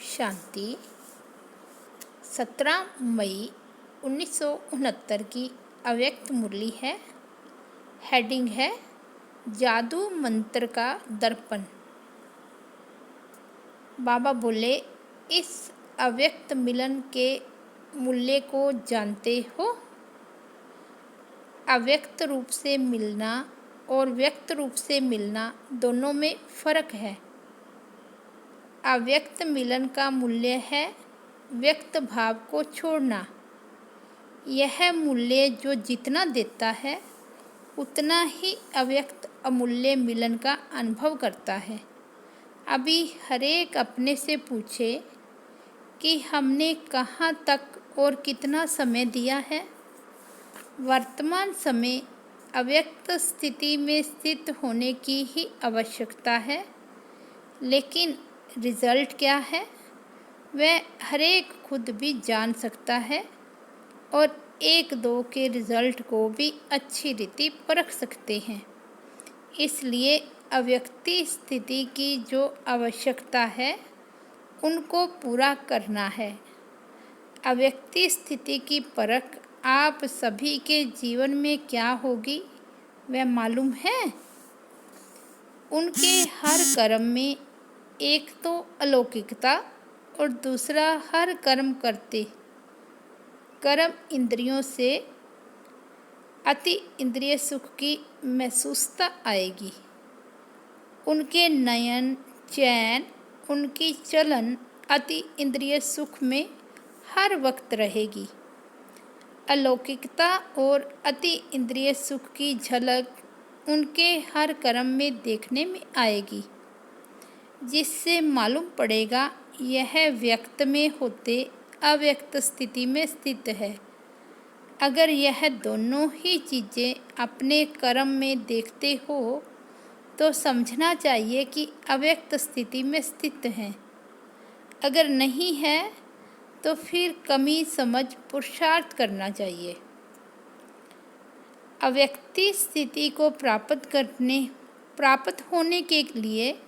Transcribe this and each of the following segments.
शांति 17 मई 1969 की अव्यक्त मुरली है। हेडिंग है जादू मंत्र का दर्पण। बाबा बोले, इस अव्यक्त मिलन के मूल्य को जानते हो? अव्यक्त रूप से मिलना और व्यक्त रूप से मिलना दोनों में फर्क है। अव्यक्त मिलन का मूल्य है व्यक्त भाव को छोड़ना। यह मूल्य जो जितना देता है उतना ही अव्यक्त अमूल्य मिलन का अनुभव करता है। अभी हरेक अपने से पूछे कि हमने कहाँ तक और कितना समय दिया है। वर्तमान समय अव्यक्त स्थिति में स्थित होने की ही आवश्यकता है, लेकिन रिजल्ट क्या है वह हरेक खुद भी जान सकता है और एक दो के रिजल्ट को भी अच्छी रीति परख सकते हैं। इसलिए अव्यक्ति स्थिति की जो आवश्यकता है उनको पूरा करना है। अव्यक्ति स्थिति की परख आप सभी के जीवन में क्या होगी वह मालूम है। उनके हर कर्म में एक तो अलौकिकता और दूसरा हर कर्म करते कर्म इंद्रियों से अति इंद्रिय सुख की महसूसता आएगी। उनके नयन चैन उनकी चलन अति इंद्रिय सुख में हर वक्त रहेगी। अलौकिकता और अति इंद्रिय सुख की झलक उनके हर कर्म में देखने में आएगी, जिससे मालूम पड़ेगा यह व्यक्त में होते अव्यक्त स्थिति में स्थित है। अगर यह दोनों ही चीज़ें अपने कर्म में देखते हो तो समझना चाहिए कि अव्यक्त स्थिति में स्थित हैं। अगर नहीं है तो फिर कमी समझ पुरुषार्थ करना चाहिए। अव्यक्ति स्थिति को प्राप्त होने के लिए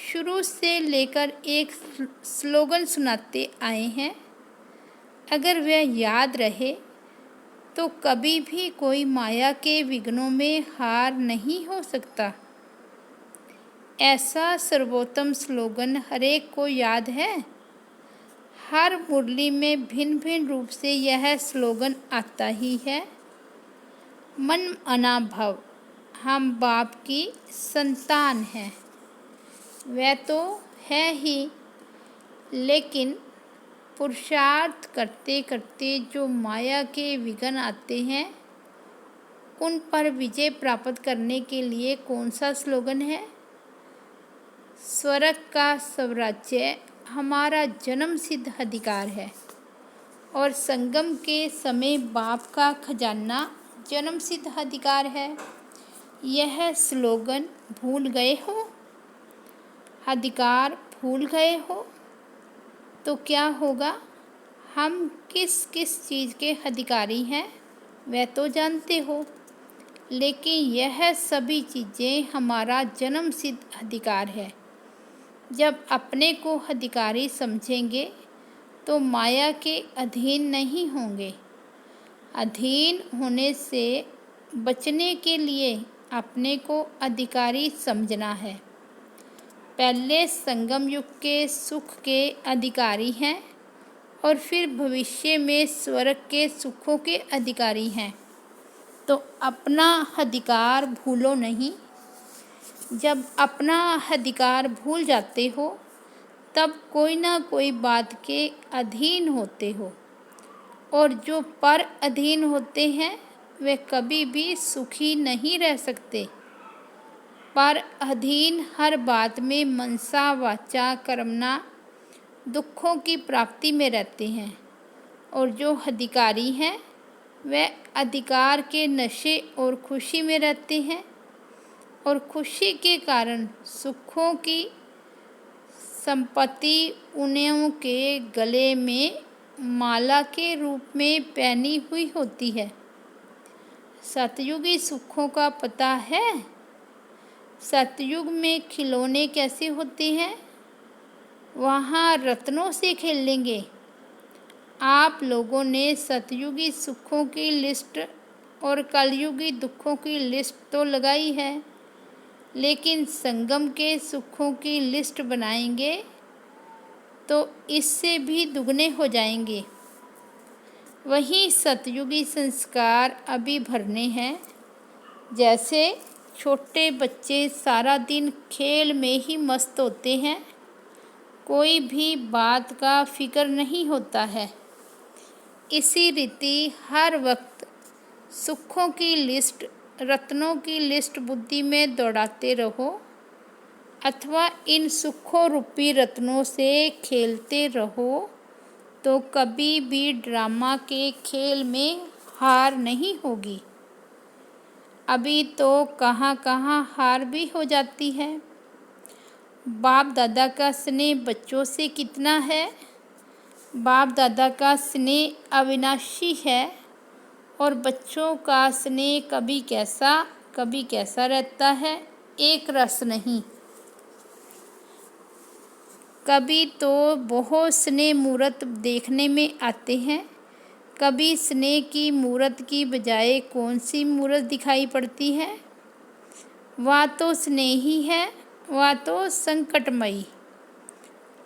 शुरू से लेकर एक स्लोगन सुनाते आए हैं। अगर वह याद रहे तो कभी भी कोई माया के विघ्नों में हार नहीं हो सकता। ऐसा सर्वोत्तम स्लोगन हरेक को याद है। हर मुरली में भिन्न भिन्न रूप से यह स्लोगन आता ही है। मन मना भव, हम बाप की संतान हैं। वह तो है ही, लेकिन पुरुषार्थ करते करते जो माया के विघ्न आते हैं उन पर विजय प्राप्त करने के लिए कौन सा स्लोगन है? स्वर्ग का स्वराज्य हमारा जन्म सिद्ध अधिकार है और संगम के समय बाप का खजाना जन्म सिद्ध अधिकार है। यह स्लोगन भूल गए हो? अधिकार भूल गए हो तो क्या होगा? हम किस किस चीज़ के अधिकारी हैं वह तो जानते हो, लेकिन यह सभी चीज़ें हमारा जन्म सिद्ध अधिकार है। जब अपने को अधिकारी समझेंगे तो माया के अधीन नहीं होंगे। अधीन होने से बचने के लिए अपने को अधिकारी समझना है। पहले संगम युग के सुख के अधिकारी हैं और फिर भविष्य में स्वर्ग के सुखों के अधिकारी हैं। तो अपना अधिकार भूलो नहीं। जब अपना अधिकार भूल जाते हो तब कोई ना कोई बात के अधीन होते हो, और जो पर अधीन होते हैं वे कभी भी सुखी नहीं रह सकते। पर अधीन हर बात में मनसा वाचा कर्मणा दुखों की प्राप्ति में रहते हैं, और जो अधिकारी हैं वे अधिकार के नशे और खुशी में रहते हैं, और खुशी के कारण सुखों की संपत्ति उन्हें के गले में माला के रूप में पहनी हुई होती है। सतयुगी सुखों का पता है? सतयुग में खिलौने कैसे होते हैं? वहाँ रत्नों से खेल लेंगे। आप लोगों ने सतयुगी सुखों की लिस्ट और कलयुगी दुखों की लिस्ट तो लगाई है, लेकिन संगम के सुखों की लिस्ट बनाएंगे तो इससे भी दुगने हो जाएंगे। वही सतयुगी संस्कार अभी भरने हैं। जैसे छोटे बच्चे सारा दिन खेल में ही मस्त होते हैं, कोई भी बात का फिक्र नहीं होता है। इसी रीति हर वक्त सुखों की लिस्ट, रत्नों की लिस्ट बुद्धि में दौड़ाते रहो, अथवा इन सुखों रूपी रत्नों से खेलते रहो, तो कभी भी ड्रामा के खेल में हार नहीं होगी। अभी तो कहाँ कहाँ हार भी हो जाती है। बाप दादा का स्नेह बच्चों से कितना है। बाप दादा का स्नेह अविनाशी है और बच्चों का स्नेह कभी कैसा रहता है, एक रस नहीं। कभी तो बहुत स्नेह मूर्त देखने में आते हैं, कभी स्नेह की मूर्त की बजाय कौन सी मूर्त दिखाई पड़ती है। वह तो स्नेह ही है, वह तो संकटमयी।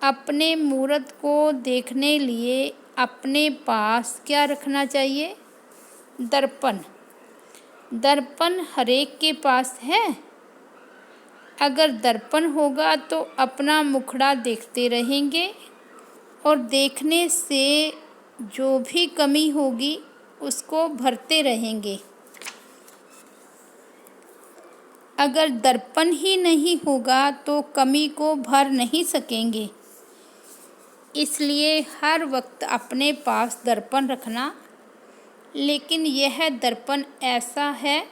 अपने मूर्त को देखने लिए अपने पास क्या रखना चाहिए? दर्पण। दर्पण हरेक के पास है। अगर दर्पण होगा तो अपना मुखड़ा देखते रहेंगे और देखने से जो भी कमी होगी उसको भरते रहेंगे। अगर दर्पण ही नहीं होगा तो कमी को भर नहीं सकेंगे। इसलिए हर वक्त अपने पास दर्पण रखना, लेकिन यह दर्पण ऐसा है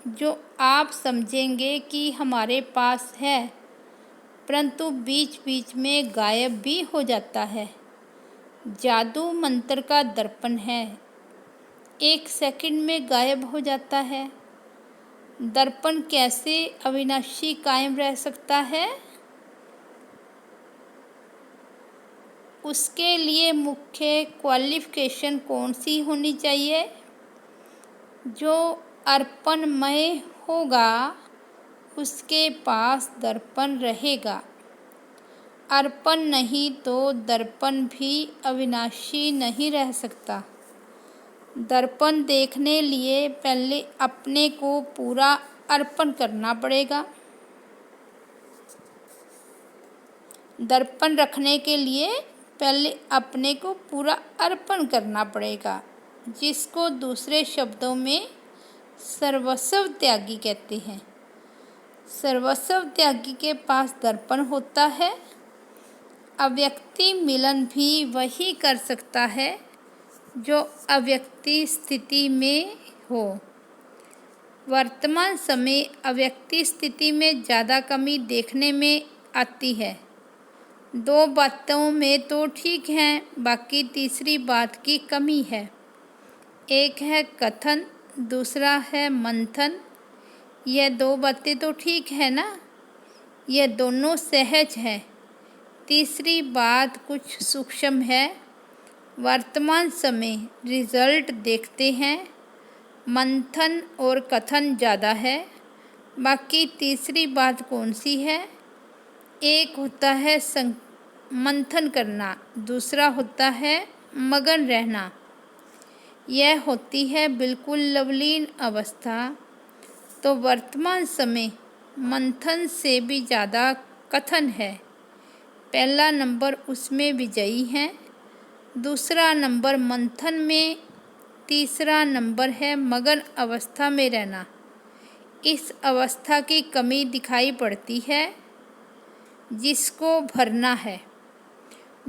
जो आप समझेंगे कि हमारे पास है, परंतु बीच बीच में गायब भी हो जाता है। जादू मंत्र का दर्पण है, एक सेकंड में गायब हो जाता है। दर्पण कैसे अविनाशी कायम रह सकता है? उसके लिए मुख्य क्वालिफिकेशन कौन सी होनी चाहिए? जो अर्पणमय होगा उसके पास दर्पण रहेगा। अर्पण नहीं तो दर्पण भी अविनाशी नहीं रह सकता। दर्पण देखने लिए पहले अपने को पूरा अर्पण करना पड़ेगा। दर्पण रखने के लिए पहले अपने को पूरा अर्पण करना पड़ेगा, जिसको दूसरे शब्दों में सर्वस्व त्यागी कहते हैं। सर्वस्व त्यागी के पास दर्पण होता है। अव्यक्ति मिलन भी वही कर सकता है जो अव्यक्ति स्थिति में हो। वर्तमान समय अव्यक्ति स्थिति में ज़्यादा कमी देखने में आती है। दो बातों में तो ठीक है, बाकी तीसरी बात की कमी है। एक है कथन, दूसरा है मंथन। यह दो बातें तो ठीक है ना, यह दोनों सहज है। तीसरी बात कुछ सूक्ष्म है। वर्तमान समय रिजल्ट देखते हैं, मंथन और कथन ज़्यादा है। बाकी तीसरी बात कौन सी है? एक होता है मंथन करना, दूसरा होता है मगन रहना। यह होती है बिल्कुल लवलीन अवस्था। तो वर्तमान समय मंथन से भी ज़्यादा कथन है। पहला नंबर उसमें विजयी है, दूसरा नंबर मंथन में, तीसरा नंबर है मगन अवस्था में रहना। इस अवस्था की कमी दिखाई पड़ती है, जिसको भरना है।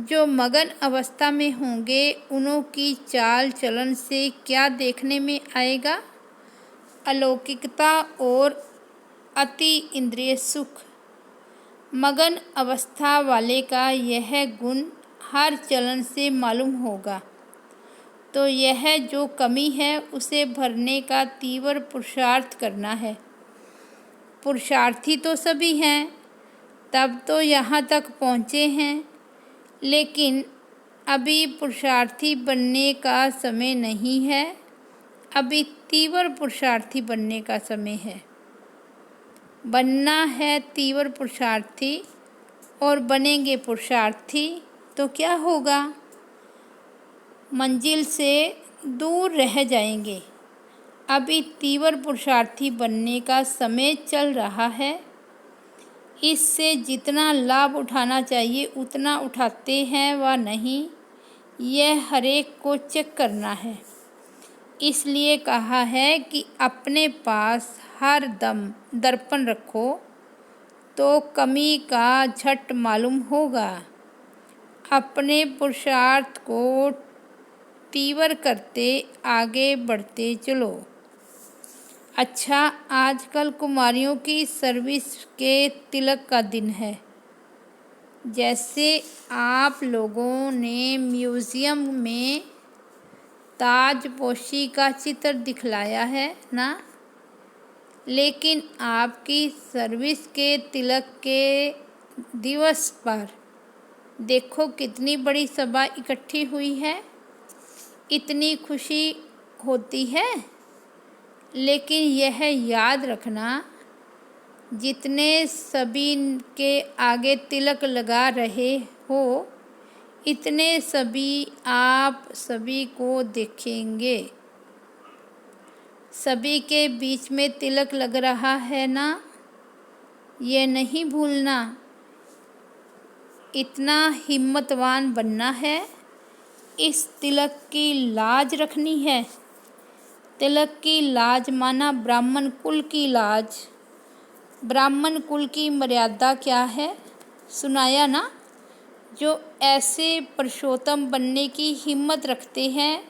जो मगन अवस्था में होंगे उनों की चाल चलन से क्या देखने में आएगा? अलौकिकता और अति इंद्रिय सुख। मगन अवस्था वाले का यह गुण हर चलन से मालूम होगा। तो यह जो कमी है उसे भरने का तीव्र पुरुषार्थ करना है। पुरुषार्थी तो सभी हैं, तब तो यहाँ तक पहुँचे हैं। लेकिन अभी पुरुषार्थी बनने का समय नहीं है, अभी तीव्र पुरुषार्थी बनने का समय है। बनना है तीव्र पुरुषार्थी और बनेंगे पुरुषार्थी तो क्या होगा? मंजिल से दूर रह जाएंगे। अभी तीव्र पुरुषार्थी बनने का समय चल रहा है। इससे जितना लाभ उठाना चाहिए उतना उठाते हैं व नहीं, यह हर एक को चेक करना है। इसलिए कहा है कि अपने पास हर दम दर्पण रखो तो कमी का झट मालूम होगा। अपने पुरुषार्थ को तीव्र करते आगे बढ़ते चलो। अच्छा, आजकल कुमारियों की सर्विस के तिलक का दिन है। जैसे आप लोगों ने म्यूज़ियम में ताजपोशी का चित्र दिखलाया है ना, लेकिन आपकी सर्विस के तिलक के दिवस पर देखो कितनी बड़ी सभा इकट्ठी हुई है। इतनी खुशी होती है। लेकिन यह याद रखना, जितने सभी के आगे तिलक लगा रहे हो, इतने सभी आप सभी को देखेंगे। सभी के बीच में तिलक लग रहा है ना, ये नहीं भूलना। इतना हिम्मतवान बनना है। इस तिलक की लाज रखनी है। तिलक की लाज माना ब्राह्मण कुल की लाज। ब्राह्मण कुल की मर्यादा क्या है, सुनाया ना। जो ऐसे पुरुषोत्तम बनने की हिम्मत रखते हैं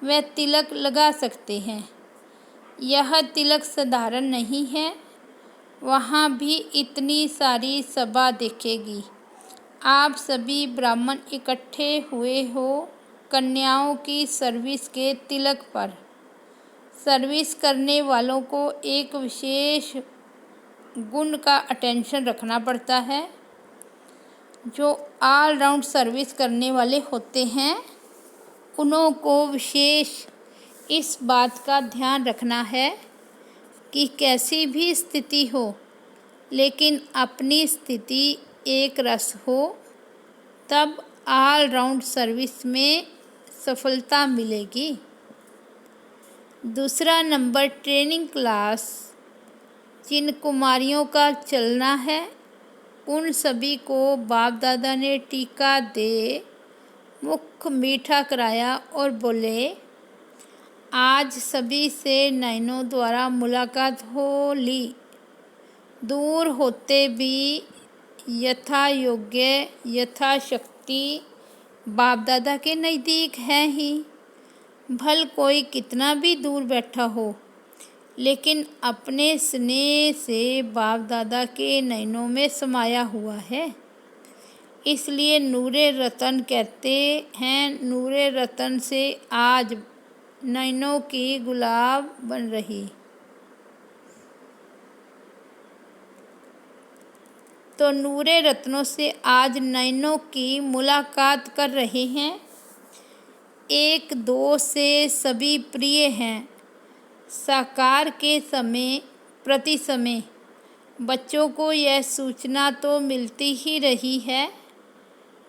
वह तिलक लगा सकते हैं। यह तिलक साधारण नहीं है। वहाँ भी इतनी सारी सभा देखेगी। आप सभी ब्राह्मण इकट्ठे हुए हो कन्याओं की सर्विस के तिलक पर। सर्विस करने वालों को एक विशेष गुण का अटेंशन रखना पड़ता है। जो ऑल राउंड सर्विस करने वाले होते हैं उन्हों को विशेष इस बात का ध्यान रखना है कि कैसी भी स्थिति हो, लेकिन अपनी स्थिति एक रस हो, तब ऑल राउंड सर्विस में सफलता मिलेगी। दूसरा नंबर, ट्रेनिंग क्लास। जिन कुमारियों का चलना है उन सभी को बाप दादा ने टीका दे मुख मीठा कराया और बोले, आज सभी से नैनों द्वारा मुलाकात हो ली। दूर होते भी यथा योग्य यथाशक्ति बाप दादा के नज़दीक है ही। भल कोई कितना भी दूर बैठा हो, लेकिन अपने स्नेह से बाप दादा के नैनों में समाया हुआ है। इसलिए नूरे रतन कहते हैं, नूरे रतन से आज नैनों की गुलाब बन रही। तो नूरे रत्नों से आज नैनों की मुलाकात कर रहे हैं। एक दो से सभी प्रिय हैं। साकार के समय प्रति समय बच्चों को यह सूचना तो मिलती ही रही है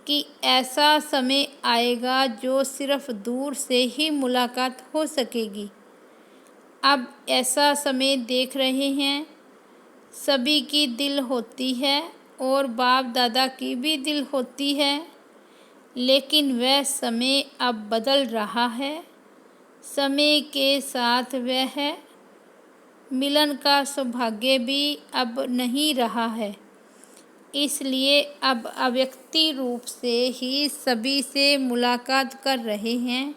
कि ऐसा समय आएगा जो सिर्फ दूर से ही मुलाकात हो सकेगी। अब ऐसा समय देख रहे हैं। सभी की दिल होती है और बाप दादा की भी दिल होती है, लेकिन वह समय अब बदल रहा है। समय के साथ वह मिलन का सौभाग्य भी अब नहीं रहा है। इसलिए अब अव्यक्ति रूप से ही सभी से मुलाकात कर रहे हैं।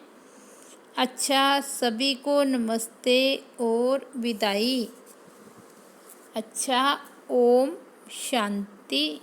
अच्छा, सभी को नमस्ते और विदाई। अच्छा, ओम शांति।